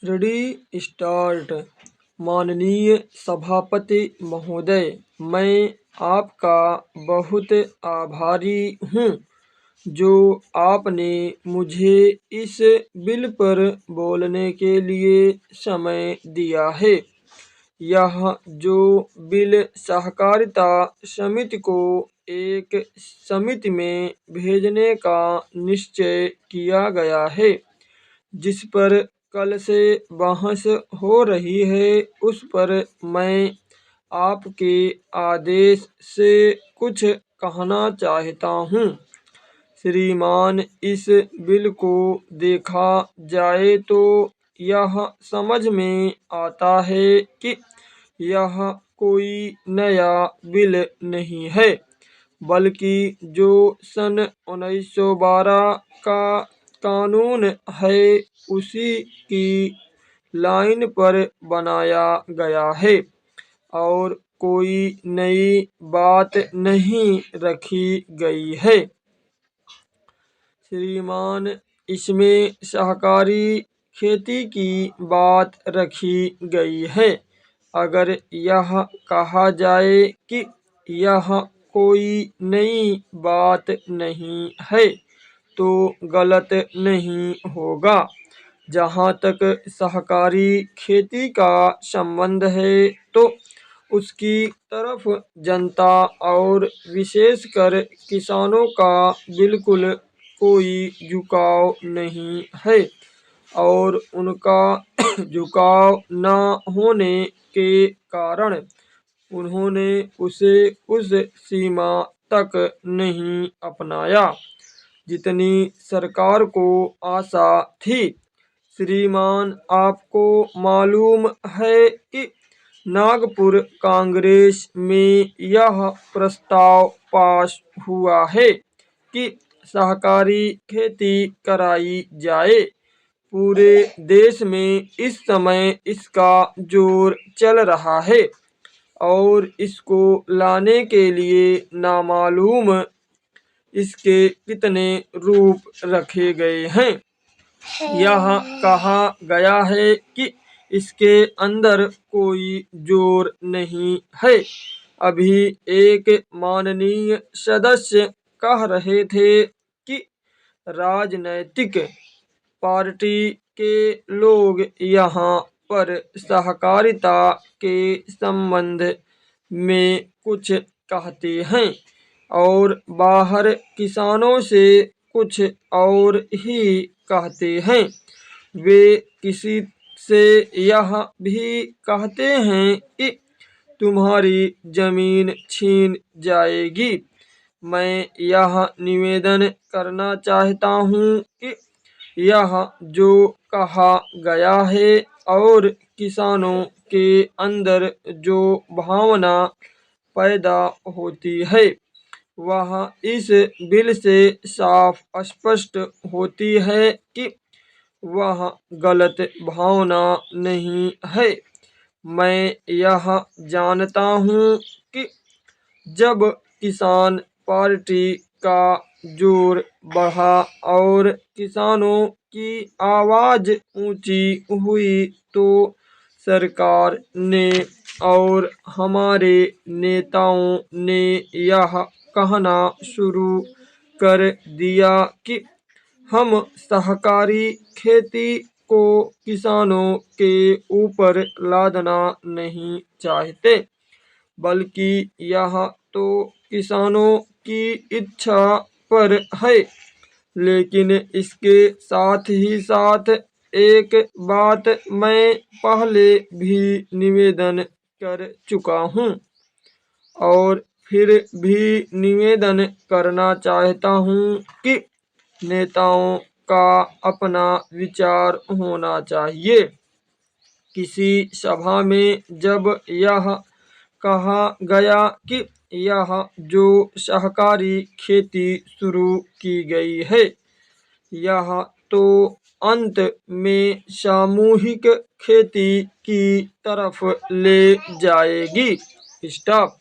Ready start. माननीय सभापति महोदय, मैं आपका बहुत आभारी हूँ जो आपने मुझे इस बिल पर बोलने के लिए समय दिया है। यह जो बिल सहकारिता समिति को एक समिति में भेजने का निश्चय किया गया है, जिस पर कल से बहस हो रही है, उस पर मैं आपके आदेश से कुछ कहना चाहता हूँ। श्रीमान, इस बिल को देखा जाए तो यह समझ में आता है कि यह कोई नया बिल नहीं है, बल्कि जो सन 1912 का कानून है उसी की लाइन पर बनाया गया है और कोई नई बात नहीं रखी गई है। श्रीमान, इसमें सहकारी खेती की बात रखी गई है। अगर यह कहा जाए कि यह कोई नई बात नहीं है तो गलत नहीं होगा। जहाँ तक सहकारी खेती का संबंध है तो उसकी तरफ जनता और विशेषकर किसानों का बिल्कुल कोई झुकाव नहीं है और उनका झुकाव न होने के कारण उन्होंने उसे उस सीमा तक नहीं अपनाया जितनी सरकार को आशा थी। श्रीमान, आपको मालूम है कि नागपुर कांग्रेस में यह प्रस्ताव पास हुआ है कि सहकारी खेती कराई जाए। पूरे देश में इस समय इसका जोर चल रहा है और इसको लाने के लिए नामालूम इसके कितने रूप रखे गए हैं। यह कहा गया है कि इसके अंदर कोई जोर नहीं है। अभी एक माननीय सदस्य कह रहे थे कि राजनैतिक पार्टी के लोग यहाँ पर सहकारिता के संबंध में कुछ कहते हैं और बाहर किसानों से कुछ और ही कहते हैं। वे किसी से यह भी कहते हैं कि तुम्हारी जमीन छीन जाएगी। मैं यह निवेदन करना चाहता हूँ कि यह जो कहा गया है और किसानों के अंदर जो भावना पैदा होती है वह इस बिल से साफ स्पष्ट होती है कि वह गलत भावना नहीं है। मैं यह जानता हूँ कि जब किसान पार्टी का जोर बढ़ा और किसानों की आवाज ऊंची हुई तो सरकार ने और हमारे नेताओं ने यह कहना शुरू कर दिया कि हम सहकारी खेती को किसानों के ऊपर लादना नहीं चाहते, बल्कि यह तो किसानों की इच्छा पर है। लेकिन इसके साथ ही साथ एक बात मैं पहले भी निवेदन कर चुका हूँ और फिर भी निवेदन करना चाहता हूँ कि नेताओं का अपना विचार होना चाहिए। किसी सभा में जब यह कहा गया कि यह जो सहकारी खेती शुरू की गई है यह तो अंत में सामूहिक खेती की तरफ ले जाएगी। स्टॉप।